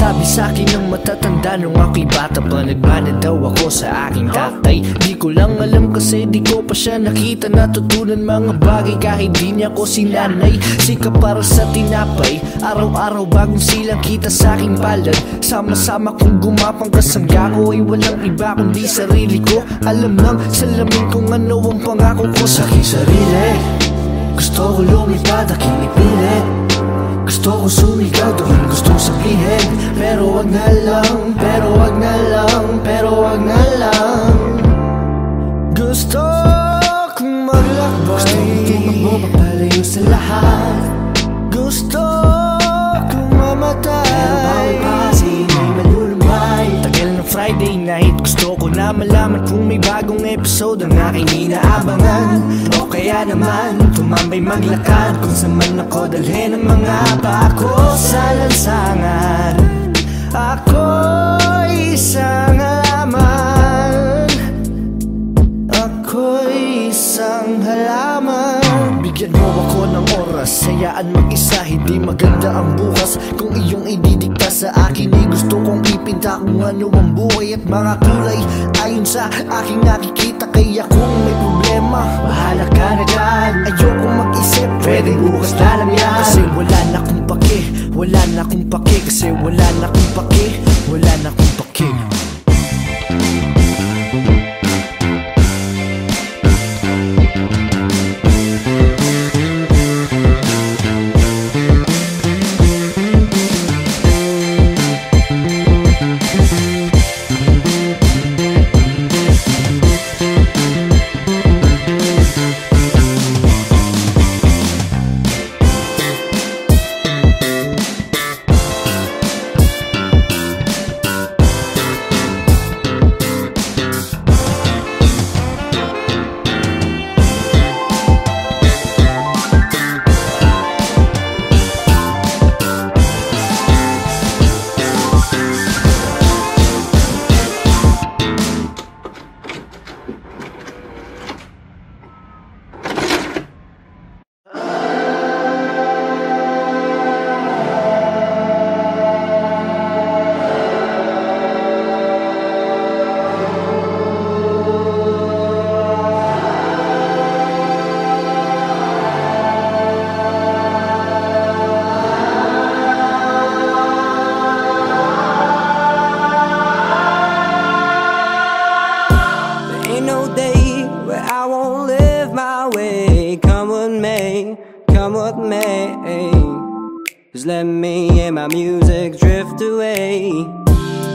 Sabi sa'kin ng matatanda nung ako'y bata pa, nagmana daw ako sa aking tatay. Di ko lang alam kasi di ko pa siya nakita, natutunan mga bagay kahit di niya ko sinanay. Sikap para sa tinapay, araw-araw bagong silang kita sa aking palad. Sama-sama kong gumapang kasangga ko ay walang iba kundi sarili ko. Alam ng salamin kung ano ang pangako ko sa aking sarili. Gusto ko lumipad, aking ipilit. Gusto ko sumigaw, doon gustong sabihin. Pero wag na lang, pero wag na lang, pero wag na lang. Gusto kong maglakbay, gusto kong tumakbo papalayo sa lahat. Gusto kong mamatay, pero bawal pasin ay malulumay. Tagal ng Friday night, gusto ko na malaman kung may bagong episode ang aking inaabangan. O kaya naman, tumambay maglakad kung saan man ako dalhin ang mga pako sa lansangan. Ako'y isang halaman, ako'y isang halaman. Bigyan mo ako ng oras, hayaan mag-isa, hindi maganda ang bukas. Kung iyong ididikta sa akin, ay gusto kong ipinta kung ano ang buhay at mga kulay ayon sa aking nakikita. Kaya kung may problema, bahala ka na dyan. Ayoko mag-isip, pwedeng bukas na lang yan. Kasi wala na akong pake, wala na akong pake. Kasi wala na akong pake, wala na akong pake. Just let me and my music drift away.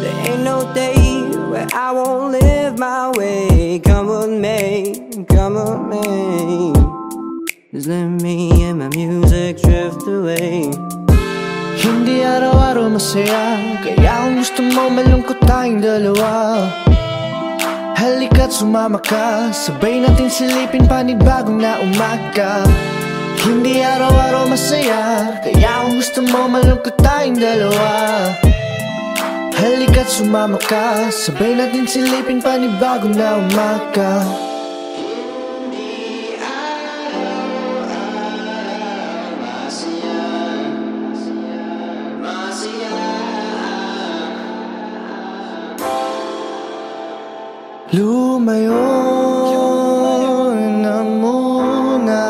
There ain't no day where I won't live my way. Come with me, come with me. Just let me and my music drift away. Hindi araw-araw masaya, kaya kung gusto mo malungkot tayong dalawa. Halika't sumama ka, sabay natin silipin panibagong na umaga. Hindi araw-araw masaya, kaya kung gusto mo malungkot tayong dalawa. Halika't sumama ka, sabay natin silipin panibagong na umaga. Hindi araw-araw masaya, masaya. Lumayo na muna.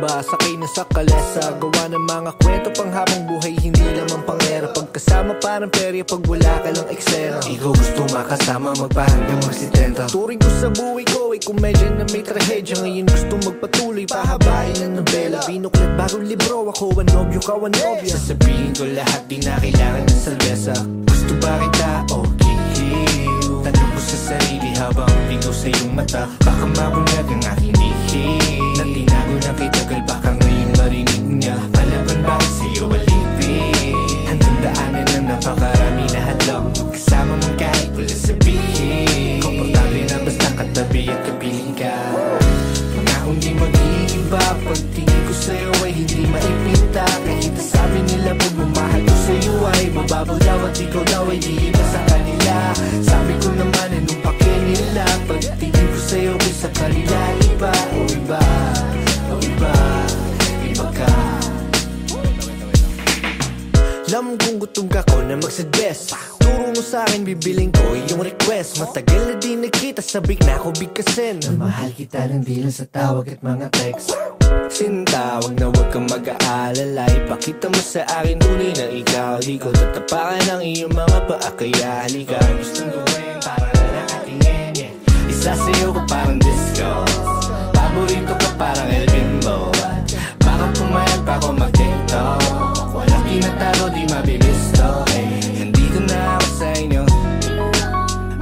Nabasa kayo na sa kalesa, gawa ng mga kwento pang habang buhay, hindi lamang pangera. Pagkasama parang perya, pag wala ka lang eksena. Ikaw gusto makasama, magpahanggang magsitenta. Turing ko sa buhay ko ay komedya na may trahedya. Ngayon gusto magpatuloy, pahabain ang nobela. Binuklat bagong libro, ako ang nobyo, ka ang nobya. Sasabihin ko lahat, di na kailangan ng salbesa. Gusto ba kita? Okay. Tanong ko sa sarili habang ligaw sa iyong mata. Baka mabunyag ang aking lihim na tinago na kitagal, baka ngayon marinig niya. Palaban bakit sa'yo alipin? Hanggang daanan na napakarami na hadlang. Kasama mo kahit wala sabihin. Komportable na basta katabi at kapiling ka. Pangakong di mag-iiba, pagtingin ko sa'yo ay hindi maipinta. Kahit sabi nila pagmamahal ko sa'yo ay mababaw daw at ikaw daw ay di iba sa kanila. Sabi ko naman anong pake nila, pagtingin ko sa'yo ay sa kanila iba. O iba, o iba, iba ka. Alam kong gutom ka ko na magsuggest. Turo mo sa'kin, bibiling ko yung request. Matagal na di nakita, sabik na ako bigkasin. Mahal kita lang di lang sa tawag at mga text. Sintawag na huwag kang mag-aalala. Ipakita mo sa akin tunay na ikaw. Di ko tatapakan ang iyong mga paa, kaya halika. Gustong gawin para na nakatingin, yeah. Isasayaw ko parang disco. Paborito ka parang Elvin mo. Baka pumayag pa ako mag-tiktok. Walang tinatalo, di mabibisto, eh. Nandito na ako sa inyo.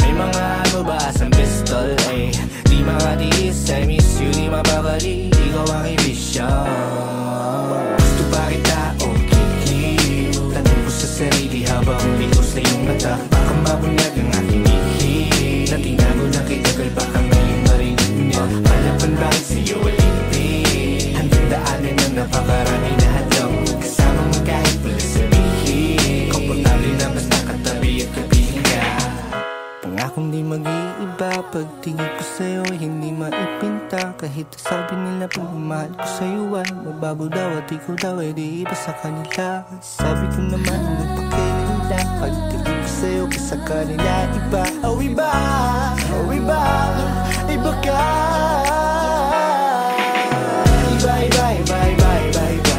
May mga ano ba sa pistol, eh. Di makatiis, I miss you, di mapakali. Ikaw ang ibisyon. Gusto ba kita? Okay. Tanong ko sa sarili habang ligaw sa iyong mata. Baka mabunyag ang aking lihim na tinago na kitagal, baka ngayon marinig niya. Palaban bakit sa'yo alipin? Hanggang daanan na napakarami na hadlang. Kasama mo kahit wala sabihin. Komportable na basta katabi at kapiling ka. Pangakong di mag-iiba, pagtingin ko sa'yo hindi maipinta. Kahit sabi nila pagmamahal ko sa'yo ay mababaw daw at ikaw daw ay di iba sa kanila. Sabi ko naman anong pake nila, pagtingin ko sa'yo sa kanila iba. Oh iba, oh iba, iba ka. Iba, iba, iba, iba, iba, iba.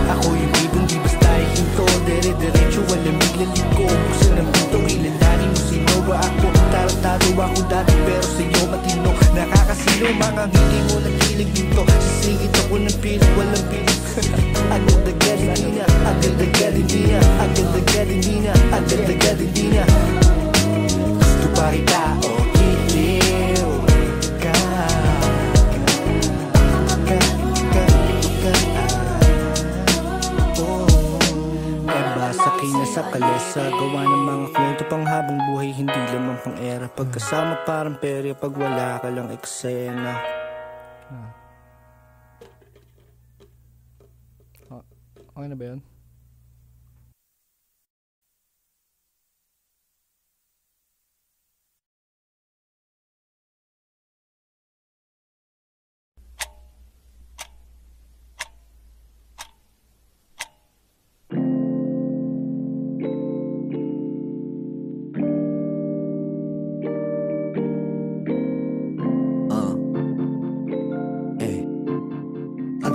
Ako yung ibang di basta ihinto, dere-derecho, walang biglaliko. Buksan ang pinto, kilalanin mo sino ba ako. Tarantado ako dati pero sa'yo matino. Nakakasino, mga ngiti mo nakilig dito. Sisigit ako ng pilit, walang pilit. Agad-agad hindi na, agad-agad hindi na, agad-agad hindi na, agad-agad hindi na. Gusto pa kita o kiliw ka. Sakay na sa kalesa, gawa ng mga kwento pang habang buhay, hindi lamang pang era. Pagkasama parang perya, pag wala ka lang eksena. Okay na ba yun?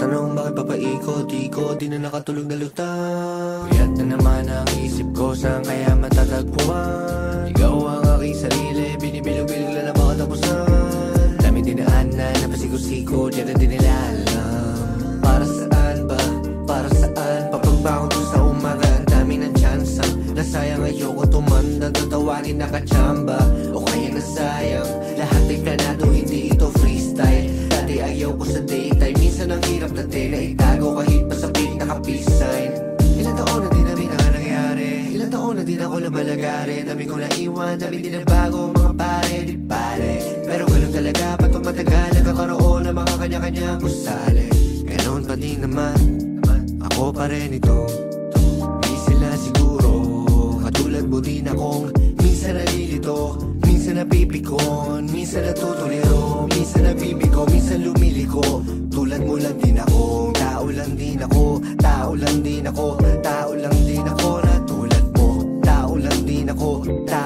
Tanong bakit papaikot-ikot, di na nakatulog na lutang. Puyat na naman ang isip ko, saan kaya matatagpuan? Ikaw ang aking sarili, binibilog-bilog lang ang mga tapusan. Dami dinaan na napasigo-sigo, diyan na din nila alam. Para saan ba? Para saan? Papagbangon ko sa umaga, ang dami ng tsansa. Nasayang ayoko tumanda, tatawagin nakachamba. O kaya nasayang, lahat ay planado, hindi ito freestyle. Dati ayaw ko sa daytime, minsan ang hirap na tela itago kahit masakit nakapisign. Ilang taon na din namin ang nangyari, ilang taon na din ako lumalagari. Dami kong naiwan, dami din na bago, mga pare, di pare. Pero ganun talaga, ba't pag matagal nagkakaroon ng mga kanya-kanya gusali. Ganon pa din naman, ako pa rin ito. Di sila siguro, katulad mo din akong minsan nalilito, minsan napipikon, minsan natutuliro, minsan nabibigo, minsan lumiliko. Tulad mo lang din ako, tao lang din ako, tao lang din ako, tao lang din ako na tulad mo. Tao lang din ako, tao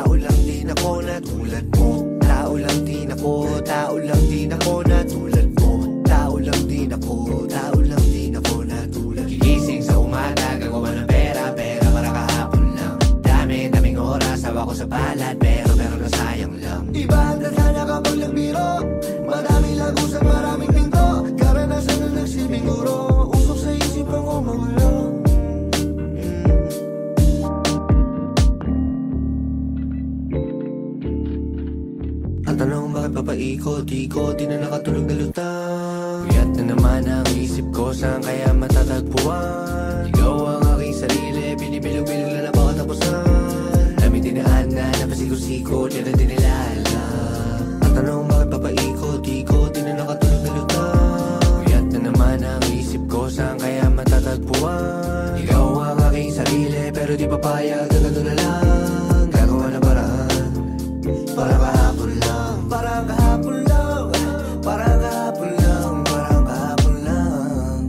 ko saan kaya matatagpuan. Ikaw ang aking sarili, binibilog-bilog na napakatapusan. Dami dinaan na napasigo-sigo, di na dinilala. Ang tanong bakit papaikot-ikot, di na nakatulog na lutang. Kuyat na naman ang isip ko saan kaya matatagpuan. Ikaw ang aking sarili, pero di papayag na gano'n na lang. Gagawa na paraan, para kahapon lang. Parang kahapon lang, parang kahapon lang, parang kahapon lang.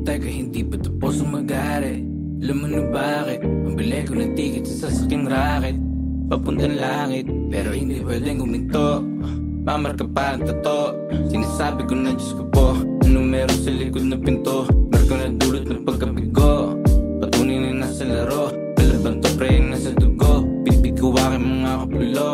Teka, hindi pa tapos ang mag-aari. Alam mo na bakit? Mabili ko ng ticket sa sasakyang racket papuntang langit, pero hindi pwedeng guminto. Mamarka pa ang tato. Sinasabi ko na Diyos ko po, anong meron sa likod na pinto. Marka na dulot ng pagkabigo. Patunay na nasa laro, palaban to pre nasa dugo. Bitbit ko aking mga kapulo.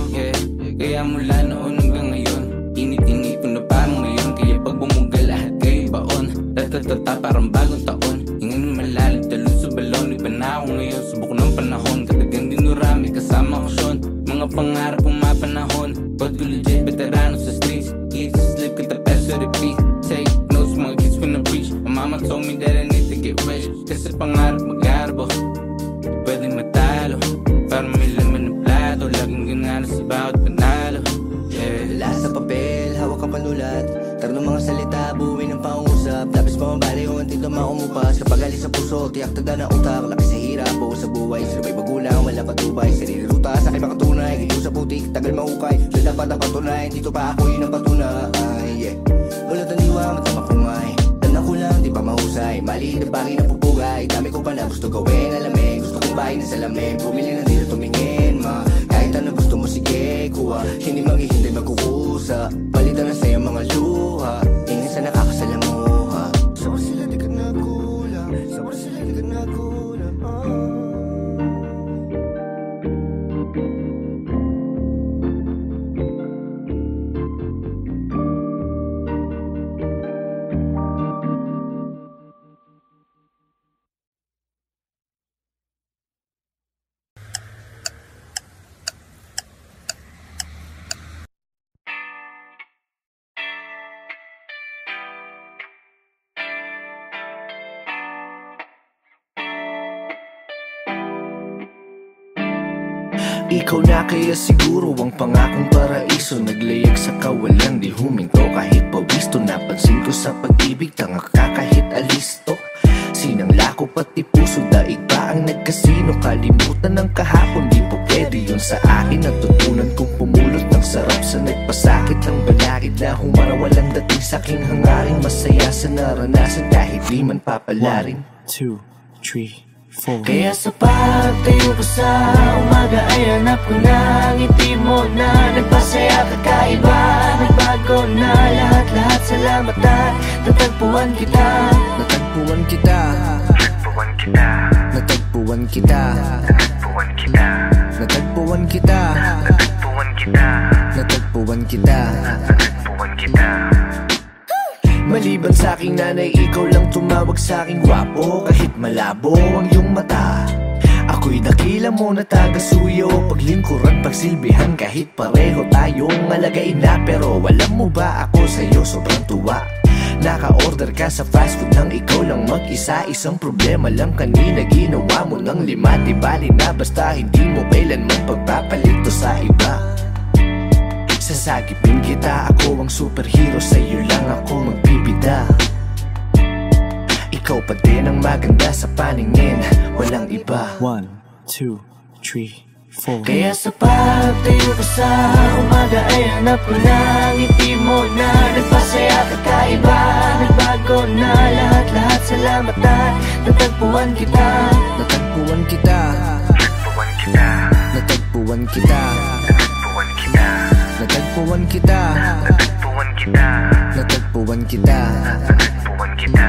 Yeah, kaya mula noon hanggang ngayon, init-init ko na parang ngayon. Kaya pag bumuga lahat kayo baon, tatatata parang bagong taon. Hingin malalim talon sa balon. Iba na ako ngayon, subok ng panahon. Katagang dinurami kasama ko Sean. Mga pangarap ang mapanahon. But ko legit veterano sa streets. Eat, sleep, kita peso repeat. Take notes, mga kids ko na preach. My mama told me that I need to get rich. Kasi pangarap mag-arbo, pwedeng matalo, para may laman ng plato. Laging ganana sa bawat panalo. Yeah. Wala sa papel, hawak ang panulat. Taro ng mga salita, buuin ng pangusap. Tapos pamabali o ang tinto maumupas. Kapag alis sa puso, tiyak tagda na utak. Laki sa hirap o sa buhay, sila may magulang, wala patubay. Sarili ruta sa aking makatunay, gito sa putik, tagal mahukay. So dapat ang patunay, dito pa ako yun ang patunay. Yeah. Wala taniwa, matama kungay. Tanda ko lang, di pa mahusay. Maliit na bagay na pupugay. Dami ko pa na gusto gawin, alamin. Gusto kong bahay na salamin. Bumili na dito tumingin, ma. Kahit ano gusto mo, sige, kuha. Hindi maghihintay magkukusa. Palitan na sa'yo mga luha. Ingin sa nakakasalamuha. Sabar sila di ka nagulang. Sabar sila di ka nagulang. Ikaw na kaya siguro ang pangakong paraiso. Naglayag sa kawalan, di huminto kahit pawisto. Napansin ko sa pag-ibig, tanga ka kahit alisto. Sinangla ko pati puso, daig pa ang nagkasino. Kalimutan ng kahapon, di po pwede yun sa akin. Natutunan kong pumulot ng sarap sa nagpasakit ng balakid na humara walang dating sa aking hangaring. Masaya sa naranasan kahit di man papalaring. 1, 2, 3, 4. Kaya sa pagtayo ko sa umaga ay hanap ko na ngiti mo na nagpasaya kakaiba. Nagbago na lahat-lahat, salamat at natagpuan kita. Natagpuan kita. Natagpuan kita. Natagpuan kita. Natagpuan kita. Natagpuan kita. Natagpuan kita. Natagpuan kita. Natagpuan kita. Maliban sa aking nanay, ikaw lang tumawag sa aking gwapo. Kahit malabo ang iyong mata, ako'y dakila mo na taga-suyo. Paglingkuran, pagsilbihan, kahit pareho tayong alagain na. Pero alam mo ba ako sa'yo sobrang tuwa. Naka-order ka sa fast food nang ikaw lang mag-isa. Isang problema lang kanina, ginawa mo ng 5. Di bali na basta hindi mo kailanman pagpapalito sa iba. Sasagipin kita, ako ang superhero. Sa'yo lang ako magbibida. Ikaw pa din ang maganda sa paningin, walang iba. 1, 2, 3, 4. Kaya sa pagtayo ko sa umaga ay hanap ko na ngiti mo na nagpasaya kakaiba. Nagbago na lahat-lahat, salamat at natagpuan kita. Natagpuan kita. Natagpuan kita. Natagpuan kita. Natagpuan kita. Natagpuan kita. Natagpuan kita. Natagpuan kita. Natagpuan kita.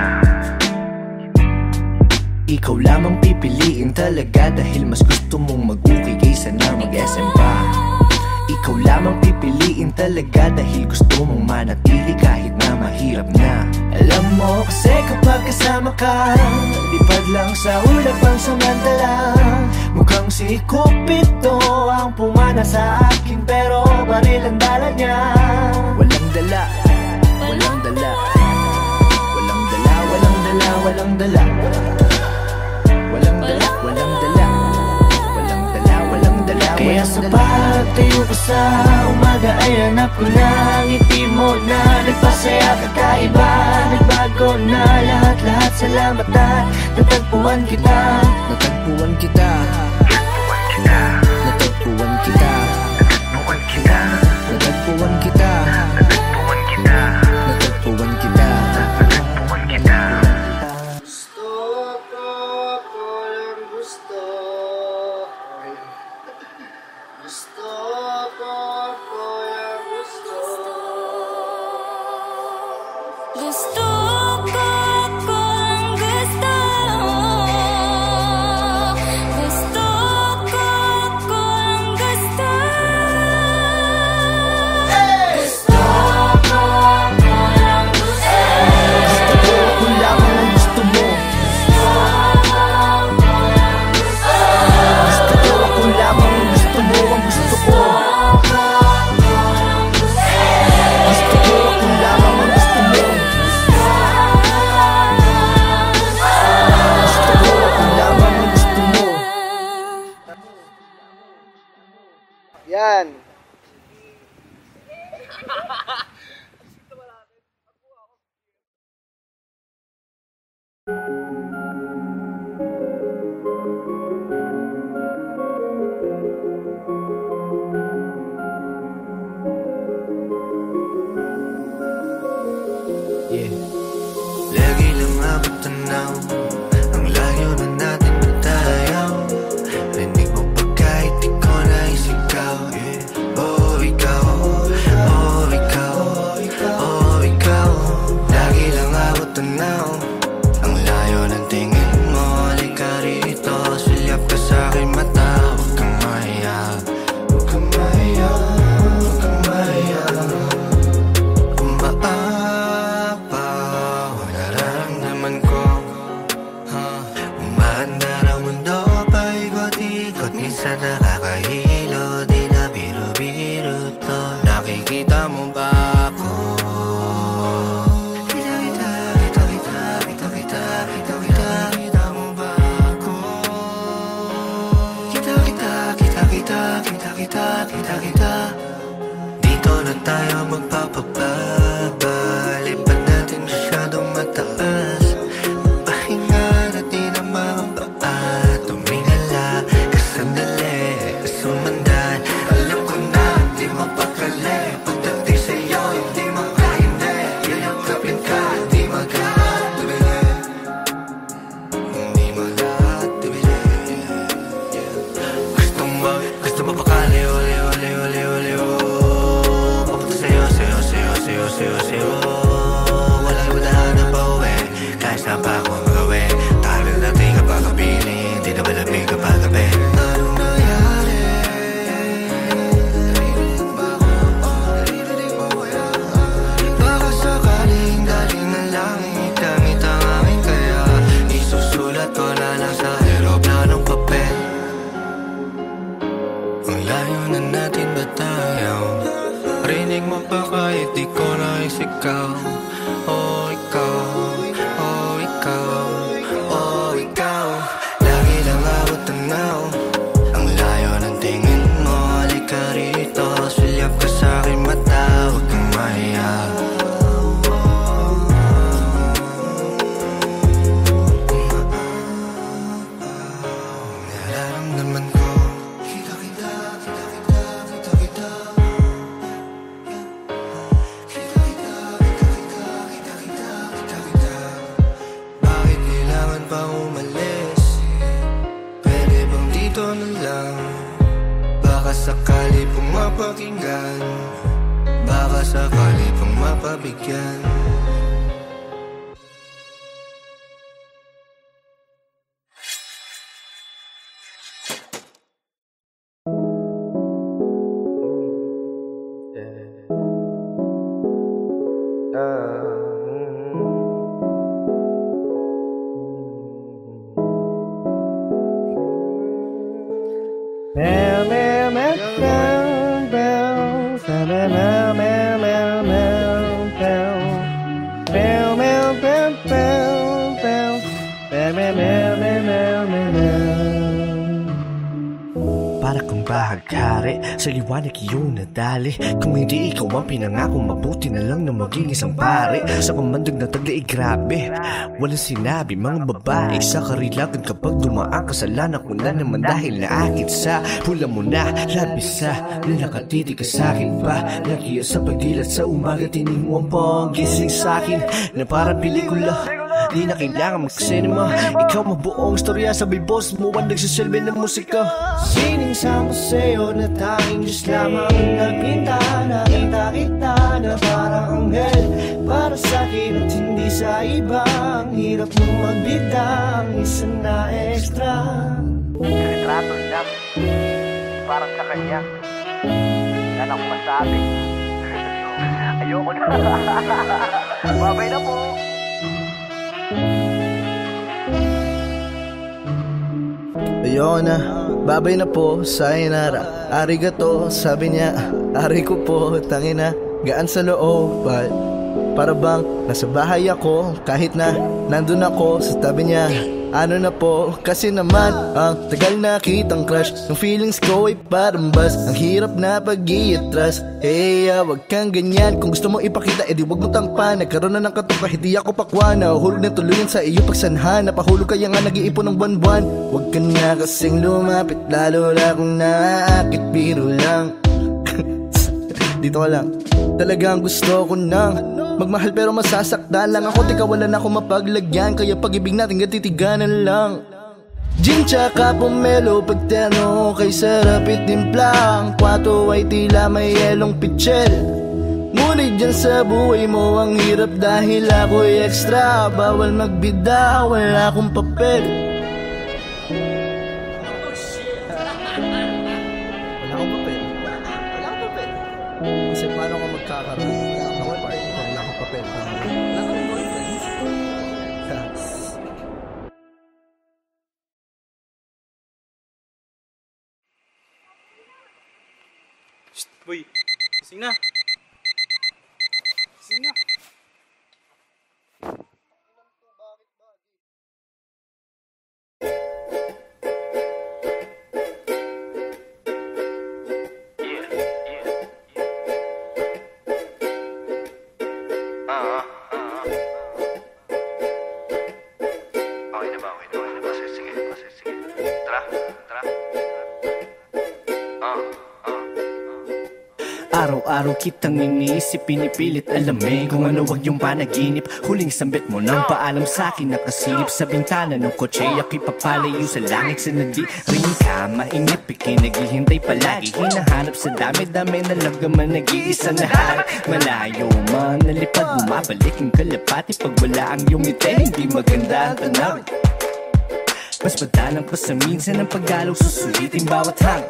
Ikaw lamang pipiliin talaga dahil mas gusto mong mag-ukay kaysa na mag-SM pa. Ikaw lamang pipiliin talaga dahil gusto mong manatili kahit na mahirap na. Alam mo kasi kapag kasama ka, lipad lang sa ulap ang samantala. Mukhang si Cupido ang pumana sa akin, pero baril ang dala niya. Walang dala, walang dala. sa umaga ay hanap ko na ang ngiti mo na nagpasaya, kakaiba, nagbago na lahat-lahat. Salamat at natagpuan kita. Natagpuan kita. Natagpuan kita. Natagpuan kita. Natagpuan kita. Natagpuan kita. Natagpuan kita. Natagpuan kita. Yan. Lagi lang ako tanaw, ang layo na natin matayaw. Rinig mo pa kahit di ko naisigaw. Oh ikaw, oh ikaw, oh ikaw. Lagi lang ako tanaw, ang layo ng tingin mo. Halika rito, sulyap ka sa'kin mata. Huwag kang mahiya, huwag kang mahiya, huwag kang mahiya. Minsan nakakahilo, di na biro-biro to. Nakikita mo ba ako? Kita mo ba ako? Kita. Dito na tayo magpapababa. Lipat natin masyadong mataas. Pahinga natin ang mga paa. Tumingala sandali, sumandan. Alam ko na, di mapakali. Pagdating sa'yo, hindi makahindi. Yayakapin ka, di magkatubili. Hindi magkatubili. Gusto mo pakali, uli. Papunta sa'yo. Walang ibadahan na pauwi. Kahit saan pa ako magawin. Tagal natin kapag kapiling. Di na malamig kapag gabi. Rinig mo pa kahit di ko naisigaw. Oh ikaw, oh ikaw, oh ikaw. Lagi lang ako tanaw, ang layo ng tingin mo. Halika rito, sulyap ka sa'kin mata. Huwag kang mahiya. Nararamdaman ko. Pa umalis, pwede bang dito na lang? Baka sakali pong mapakinggan, baka sakali pong mapabigyan. Para kang bahagkari sa liwanag iyong nadali. Kung hindi ikaw ang pinangako, mabuti na lang na maging isang pare. Sa pamandag na taglay, grabe, walang sinabi mga babae sa karilagan. Kapag dumaan kasalanan ko na naman dahil naakit sa hula mo na labis sa nakatitig ka sa'kin pa. Nakiya sa pagdilat sa umaga, tining mo ang panggising sa'kin na parang pelikula. Di na kailangan mag-cinema, ikaw mabuong storya, sabay boss mo ang nagsisilbi ng musika. Siningsama sa'yo na tanging Diyos lamang nagpinta. Nakita kita na parang anghel para sa'kin at hindi sa iba. Ang hirap mo magbitang isa na extra. Retrato lang, parang sa kanya. Wala nang masabi. Ayoko na. Babay na po. Ayoko na, babay na po, sayonara. Arigato, sabi niya, ari ko po, tangina, gaan sa loob. Para bang nasa bahay ako, kahit na nandun ako sa tabi niya. Ano na po, kasi naman ang tagal na kitang crush. Yung feelings ko ay parang bus, ang hirap na pag-i-atras. Hey, wag kang ganyan, kung gusto mo ipakita, edi wag mo tangpan. Nagkaroon na ng katupa, hindi ako pakwa. Nahuhulog na tuluyan sa iyo pagsanhan. Napahulog kaya nga nag-iipon ng buwan-buwan. Wag ka na kasing lumapit, lalo na kung naakit, biro lang. Dito ka lang, talagang gusto ko nang magmahal pero masasaktan lang ako. Di kawalan ako mapaglagyan, kaya pag-ibig natin gatitiganan lang. Gin tsaka pomelo, pagterno kay sarap itimplang. Kwato ay tila may yelong pichel. Ngunit dyan sa buhay mo ang hirap dahil ako'y extra. Bawal magbida, wala akong papel. Wala akong papel. Wala akong papel. Kasi paano ka magkakaroon? Wala akong papel. Wala akong boyfriend. Boy, gising na. Gising na. Araw-araw kitang iniisip, pinipilit alamin kung ano wag yung panaginip. Huling sambit mo nang paalam sa'kin, nakasilip sa bintana ng kotse. Ako'y papalayo sa langit sa nadi rin ka mainip, ikinaghihintay palagi. Hinahanap sa dami-dami na lagaman, nag-iisa na harap. Malayo man, nalipad, bumabalik ang kalapati. Pag wala ang iyong ngiti, hindi maganda ang tanaw. Mas madalang pa sa minsan ang paggalaw, susulitin bawat hang.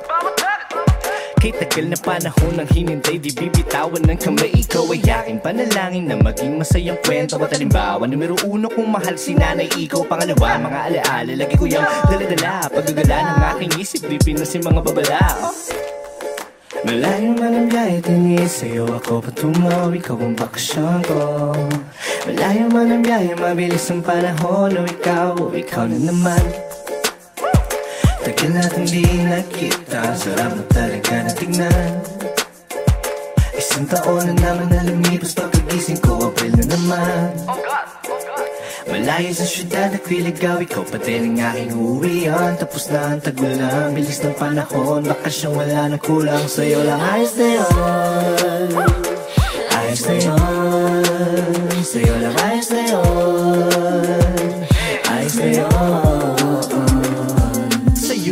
Kay tagal na panahon ng hinintay, di bibitawan ng kamay. Ikaw ay aking panalangin na maging masayang kwento. At halimbawa, numero 1 kung mahal si nanay, ikaw pangalawa. Mga alaala, lagi ko yung daladala. Paggagala ng aking isip, di pinasin mga babala. Malayo man ang biyahe, tingin sa'yo ako patungo. Ikaw ang bakasyon ko. Malayo man ang biyahe, mabilis ang panahon. O ikaw na naman. Tagal natin di nakita, sarap na talaga na tignan. Isang taon na naman na lumipas, pagkagising ko, April na naman. Malayo sa syudad, nagliligaw, ikaw pa din ang aking uwian. Tapos na ang tagulan, bilis ng panahon, bakasyong wala na kulang. Sa'yo lang ayos na yun, ayos na yun. Sa'yo lang ayos na yun, ayos na yun.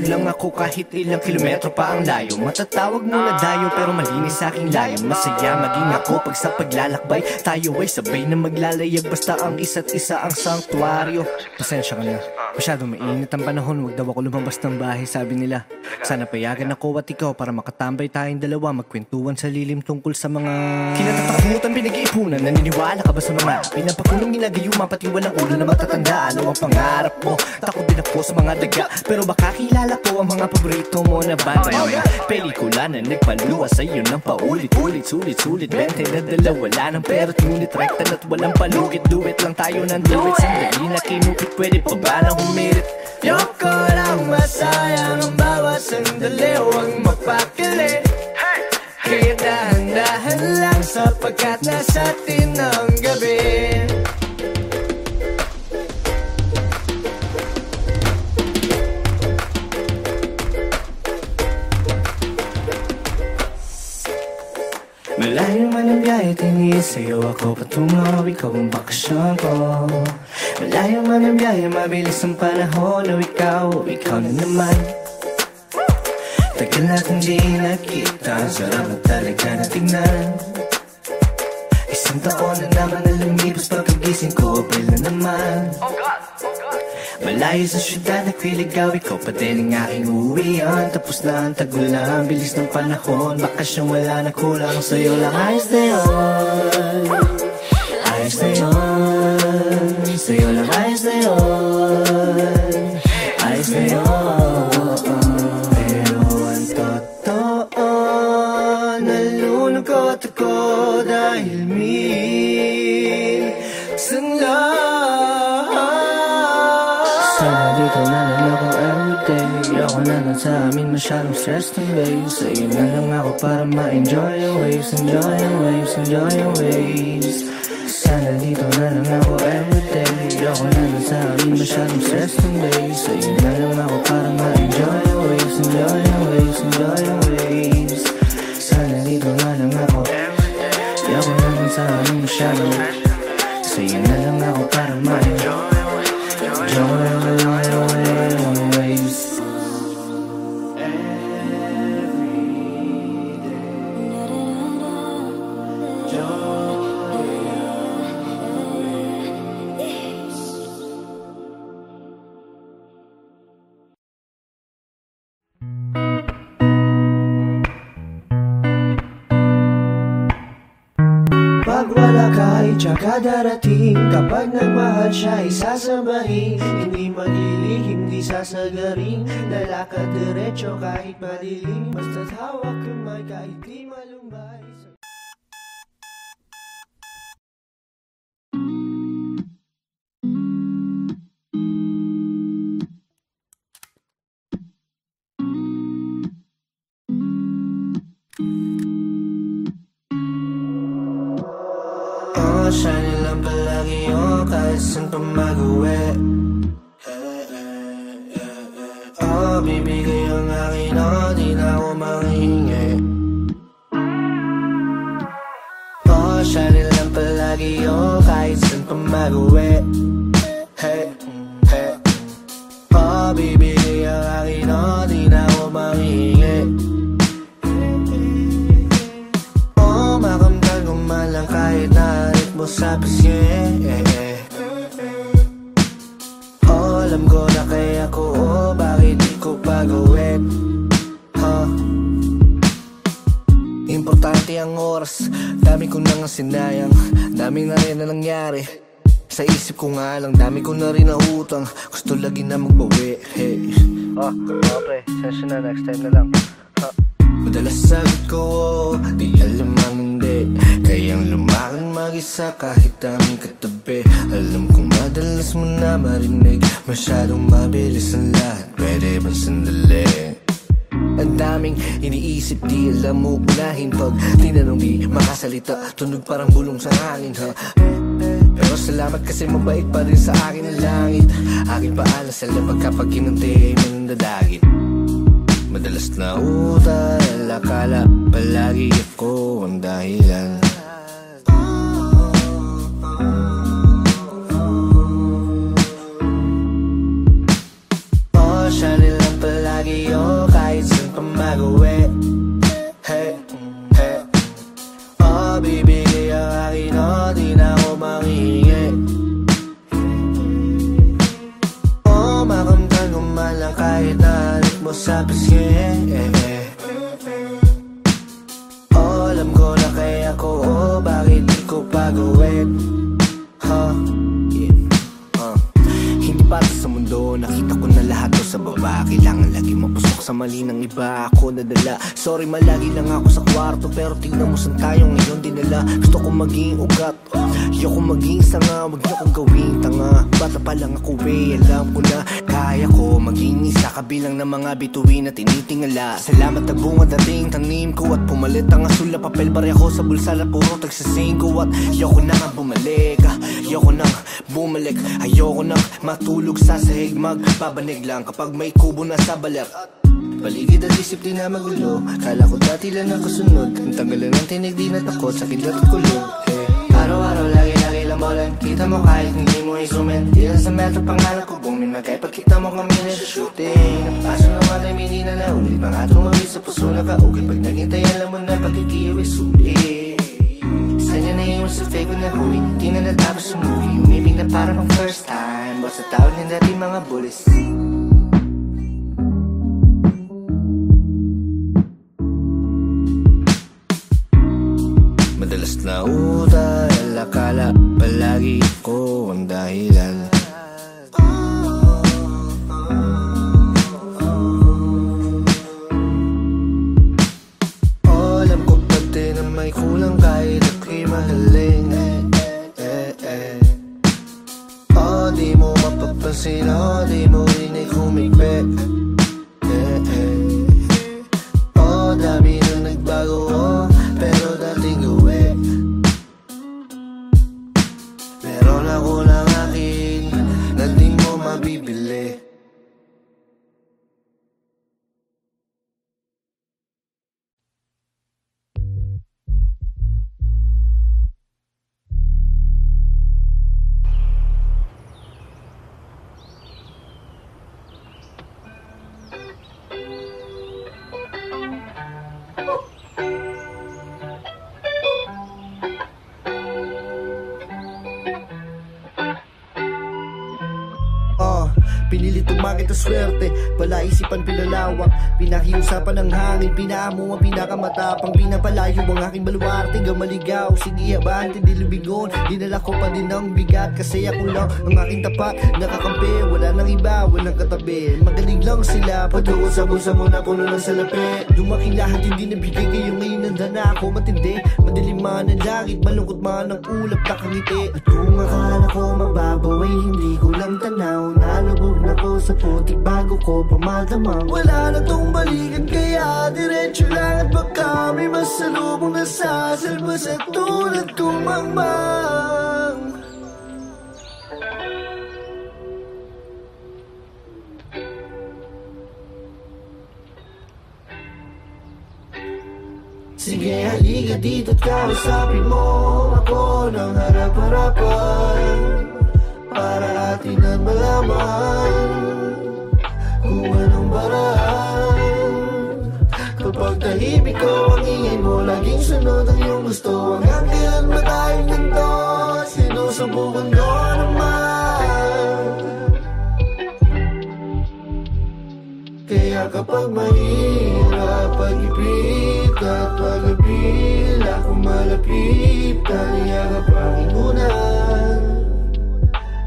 Lang ako kahit ilang kilometro pa ang layo. Matatawag mo na dayo pero malinis sa aking layo. Masaya maging ako pag sa paglalakbay tayo ay sabay na maglalayag. Basta ang isa't isa ang sanktuaryo. Pasensya ka na, masyadong mainit ang panahon. Huwag daw ako lumabas ng bahay, sabi nila. Sana payagan ako at ikaw para makatambay tayong dalawa, magkwentuhan sa lilim tungkol sa mga kinatatakutan, pinag-iipunan. Naniniwala ka ba sa mga pinapakulong ginagayuma, pati walang ulo na matatanda? Ano ang pangarap mo? Takot din ako sa mga daga, pero baka kilala ko ang mga paborito mo na banda. Pelikula na nagpaluwa sa'yo ng paulit-ulit, sulit-sulit 20 na dala, wala ng pera, ngunit rekta na't walang palugit. Duet lang tayo ng duet, sandali na kinupit, pwede pa ba na humirit? Yoko lang masayang ang bawat sandali, huwag pilit. Kaya dahan-dahan lang sapagkat nasa atin ang gabi. Malayo man ang biyahe, tingin sa'yo ako patungo, ikaw ang bakasyon ko. Malayo man ang biyahe, mabilis ang panahon, o ikaw na naman. Tagal natin di nakita, sarap na talaga na tingnan. Isang taon na naman na lumibas, pagkagising ko, April na naman. Malayo sa syudad, nagliligaw, ikaw pa din ang aking uuwian. Tapos na ang tagulan, bilis ng panahon, bakasyon wala na kulang, sa'yo lang ayos na yun. Ayos na yun, sa'yo lang ayos na yun. Ayos na yun. Pero ang totoo, nalulungkot ako dahil minsan lang. Sana dito na lang ako everyday. Ako na lang sa amin, masyadong stressed and waves. Sa'yo na lang ako para ma-enjoy yung waves. Enjoy yung waves, enjoy yung waves. Sana dito na lang ako everyday. Ako na lang sa amin, masyadong stressed and waves. Sa'yo na lang ako para ma-enjoy yung waves. Enjoy yung waves, enjoy yung waves. Sana dito na lang ako everyday. Ako na lang sa amin, masyadong. Sa'yo na lang ako para ma-enjoy. Pag wala ka ay tsaka darating. Kapag nagmahal siya ay sasabahin. Hindi maglilihim, di sasagaring. Lalakad diretso kahit madilim. Basta't hawak kamay kahit di malumbay. Sana lang palagi yung kahit saan pa mag-uwi. Oh, bibigay ang akin, oh, di na ako manghingi. Oh, sana lang palagi yung kahit saan pa mag-uwi. Hey, hey. Oh, bibigay ang akin, oh, di na ako manghingi. Oh, makamtan ko man lang kahit na mo sa pisngi. Oh, alam ko na kaya ko, oh, bakit di ko pa gawin? Importante ang oras, dami ko na nga sinayang. Dami na rin na nangyari sa isip ko nga lang, dami ko na rin na utang. Gusto lagi na magbawi, hey. Okay, session na, next time na lang. Madalas sagot ko, di alam ang hindi. Kayang lumakad mag-isa kahit aming katabi. Alam kong madalas mo na marinig, masyadong mabilis ang lahat, pwede bang sandali? Ang daming iniisip, di alam mo unahin. Pag tinanong di makasalita, tunog parang bulong sa hangin, ha? Pero salamat kasi mabait pa rin sa akin ang langit. Aking paalas sa labag kapag kinunti ay manandadagit. Madalas na utal, akala palagi ako ang dahilan. Oh, siya nilang palagi yung kahit saan pa mag-uwi. Hey, hey. Oh, bibigay ang akin, oh, di na ako manghingi. Oh, makamtan ko man lang kahit na mo sa pisngi. Oh, alam ko na kaya ko, oh, bakit di ko pa gawin? Hindi para sa mundo, nakita ko na lahat to sa baba. Kailangan lagi mapusok sa mali ng iba. Ako nadala, sorry malagi lang ako sa kwarto, pero tingnan mo saan tayo ngayon dinala. Gusto ko maging ugat, ayoko maging sanga. Wag niyo kong gawing tanga, bata pa lang ako alam ko na kaya ko maging isa kabilang ng mga bituin na tinitingala. Salamat na bunga dating tanim ko at pumalit ang asul na papel. Bari ako sa bulsa na puro tagsasing ko. At ayoko na nga bumalik, ayoko nang bumalik. Ayoko nang matulog sa sahig, magbabanig lang kapag may kubo na sa balat. Paligid at isip di na magulo, kala ko dati lang ako sunod. Ang tanggalan ng tinig di na takot, sakit at kulog. Araw-araw lagi-lagi lang bolan, kita mo kahit hindi mo isumin. Di lang sa metro pangalan ko bumin, magkay pagkita mo kami na sa shooting. Napaso naman ay hindi na naulit, mga tumawid sa puso na kaugit. Pag naghintay alam mo na pagkikiyo ay sulit. Sanya na yung sa fake na huli, di na natapos yung movie. Umibig na para pang first time, boss sa tawag na dati mga bullies. Madalas na utal, akala palagi ko ang dahilan. Alam ko pati na may kulang kahit ako'y mahalin. Di mo mapapansin, di mo rin ay kumigbe. Dami na nagbago, pero dating gawin. Meron ako lang akin na di mo mabibili. Pinilit umakit ang swerte, palaisipan pinalawak. Pinakiusapan ng hangin, pinaamo ang pinakamatapang. Pinapalayo ang aking baluarte, gamaligaw. Sige abante, di lubigon. Dinala ko pa din ang bigat, kasi ako lang ang aking tapat. Nakakampi, wala nang iba, walang katabi. Magaling lang sila, patuon sa bulsa mo na puno ng salapi. Lumaki lahat, hindi nabigay kayo ngayon nanda na ako matindi. Madilim man ang langit, malungkot man ang ulap, nakangiti. At kung akala ko mababaw ay hindi ko lang tanaw. Nalubog na ko sa putik bago ko pamadamang. Wala na tong balikan kaya diretso lang. At baka may masalubong na sasalbas at tulad kong mangmang. Sige halika dito at kausapin mo ako ng harap-harapan, para atin ang malaman kung anong paraan. Kapag tahimik ko ang ingay mo, laging sunod ang iyong gusto. Hanggang kailan ba tayong ganito? Sinusubukan ko naman. Kaya kapag mahirap pag-ipit at pag-apil, ako malapit, taliyakap ang ingunan.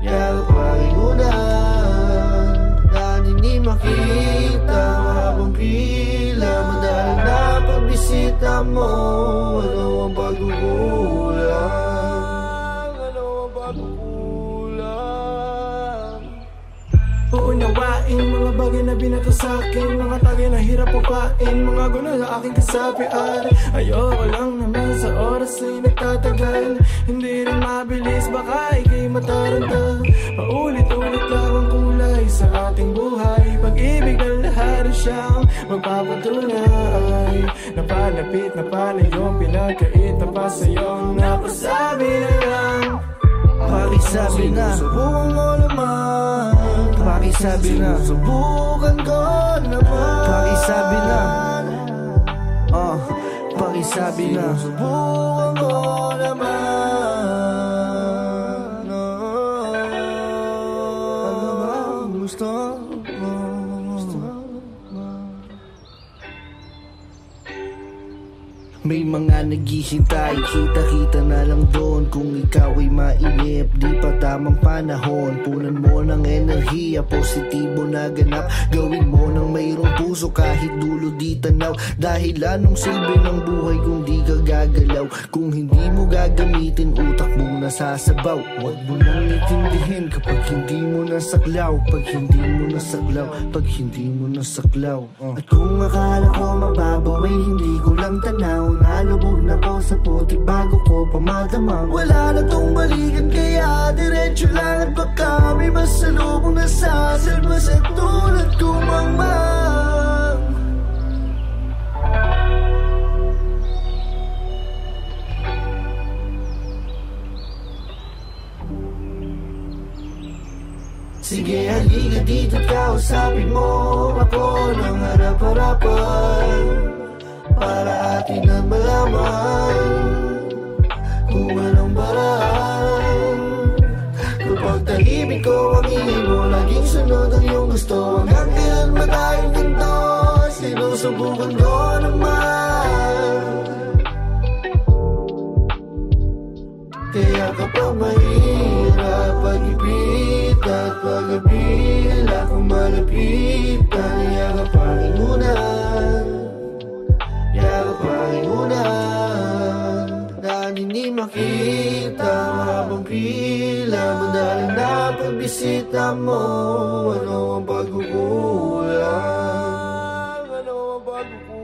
Yakap ang ingunan, na hindi makita habang pila. Madalang na pagbisita mo, ano ang pagkukulang? Ano ang pagkukulang? Uunawain mga bagay na binato sa'kin, mga tagay na hirap upain, mga guna na aking kasapian. Ayoko lang naman sa oras ay nagtatagal, hindi rin mabilis, baka ikay mataranta. Paulit-ulit lang ang kulay sa ating buhay, pag-ibig ang lahat rin siyang magpapatunay. Napalapit na pala yung pinagkaita pa sa'yo, napasabi na lang. Pakisabi na, subukan mo naman. Pakisabi na, subukan ko naman. Pakisabi na, pakisabi na, subukan ko naman. Ano ba gusto mo? May mga naghihintay. Kita-kita na lang doon kung ikaw ay mainip. Di pa tamang panahon, punan mo ng enerhiya, positibo na ganap. Gawin mo ng mayroong puso kahit dulo di tanaw. Dahil anong silbi ng buhay kung di ka gagalaw? Kung hindi mo gagamitin utak mong nasasabaw. Huwag mo nang itindihin kapag hindi mo nasaklaw. Pag hindi mo nasaklaw, pag hindi mo nasaklaw. At kung akala ko mababaw ay hindi ko lang tanaw. Nalubog na ko sa putik bago ko pamadamang. Wala na tong balikan kaya diretso lang. At baka may masalubong na sasalba sa tulad ko mangmang. Sige, halika dito at kausapin mo ako ng harap-harapan, para atin na malaman kung anong paraan. Kapag tahimik ko ang ingay mo, laging sunod ang iyong gusto. Hanggang kailan ba tayong ganito? Sinusubukan ko naman. Kaya kapag mahirap pag-ibig at pag-abila, kung malapitan, yakapangin muna, yakapangin muna. Dahil hindi makita habang pila, madaling na pagbisita mo. Ano ang pagkukulang? Ano ang pagkukulang?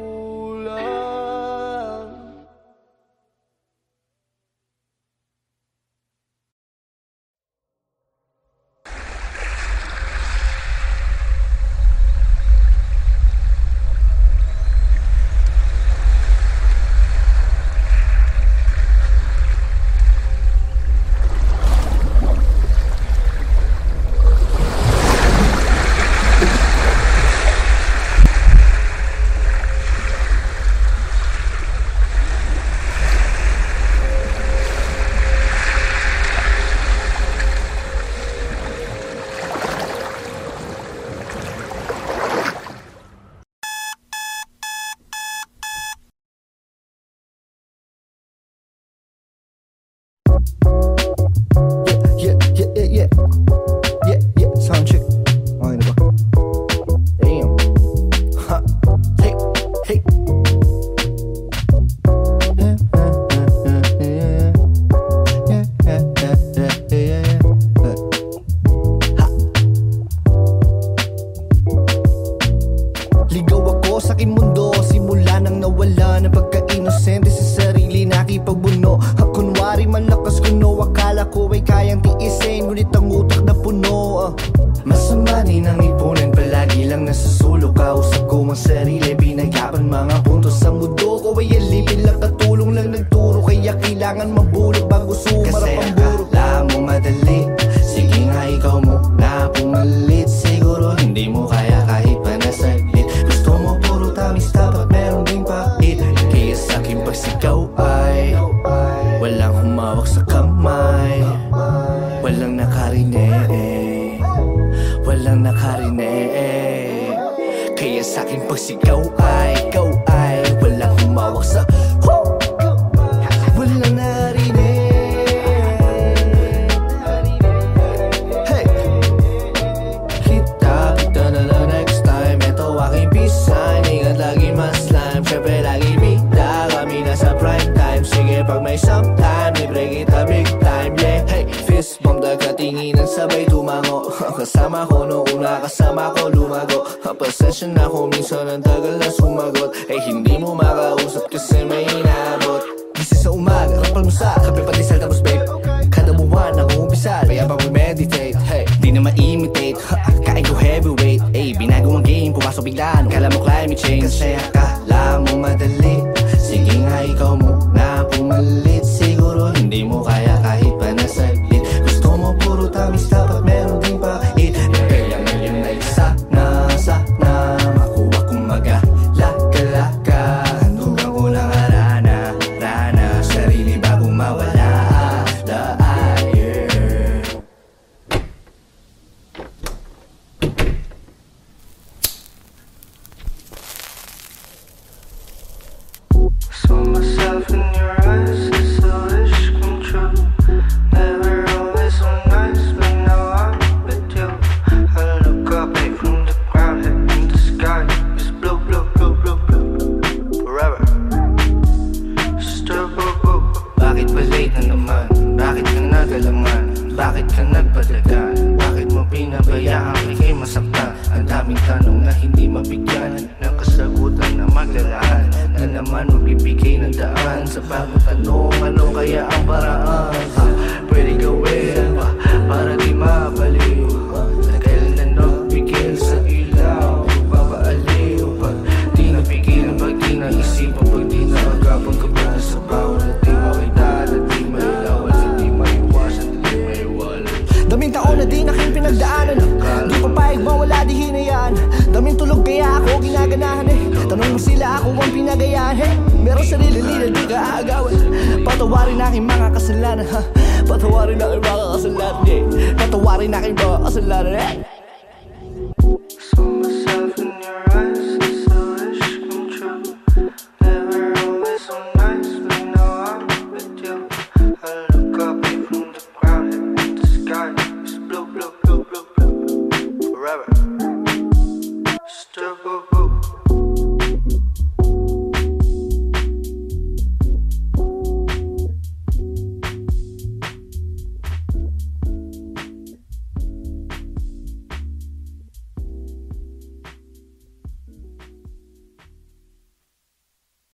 Sound check. Okay na ba? Damn. Ha. Hey. Hey. Ligaw ako sa aking mundo, simula nang nawala ng pagka-inosente sa sarili, nakipagbuno. Kunwari malakas kuno, akala ko ay kayang tiisin, ngunit ang utak na puno. Masama din ang ipunan, palagi lang nasusulok. Kausap ko ang sarili, binagapan mga puntos sa mundo ko ay alipin lang, katulong lang nagturo. Kaya kailangan mabulog bago sumarap ang burok. Kasi akala mo madali, sige nga ikaw mo na pumalit. Siguro hindi mo kaya kahit pa nasaglit. Gusto mo puro tamis, dapat meron ding pait. Kaya sa'king pagsigaw ay walang humawak sa kamay, walang nakarinig, walang nakarinig. Kaya sa'king pagsigaw ay, ikaw ay walang humawak sa walang narinig. Hey! Kita na lang next time. Ito aking pisan, ingat lagi mas slime. Siyempre lagi bigla, kami nasa prime time. Sige pag may sometime, libre kita big time, yeah. Hey, fist bump, nagkatinginan sabay tumango. Kasama ko noong una, kasama ko lumago. Pasensya na ko, minsan ang tagal na sumagot. Eh hindi mo makausap kasi may inabot. Gising sa umaga, rapal mo sa kape patisal tapos babe. Kada buwan ako umpisal, kaya pa mag-meditate. Hey, di na ma-imitate, kain ko heavyweight. Eh, binago ang game, pumasok biglaan. Kala mo climate change, kasi akala mo madali. Sige nga ikaw mo na pumalit. Siguro hindi mo kaya kahit pa nasaglit. Gusto mo puro tamis, dapat meron din pait. Kaya ngayon ay sana makuha kong magalaga. Handugan ko lang rana sarili bago mawala. Bakit ka nagpadagan? Bakit mo pinabayaan ikay masaktan? Ang daming tanong na hindi mabigyan ng kasagutan na maglalahan na naman magbibigay ng daan sa bagong tanong. Ano kaya ang paraan? Pwede gawin pa para di mabaliw? Na kailan na nagbigil sa ilaw? Papaaliw pag di nabigil, pag di naisipan, pag di naagapang kabila sa bawal na di makita, na di mailawan, na di maiwasan, na di maiwalan. Daming taon na di naking pinagdaanan, di papayag mawala di hinayaan. Daming tulog kaya ako ginaganahan eh. Tanong mo sila ako ang pinagayaan eh. Meron sarili nila di ka aagawan. Patawarin aking mga kasalanan ha. Patawarin aking mga kasalanan eh. Patawarin aking mga kasalanan eh. Saw myself in your eyes, it's a wish come true. Never always so nice, but now I'm with you. I look up from the ground and the sky is blue, blue, blue, blue, blue. Forever. Still blue, blue.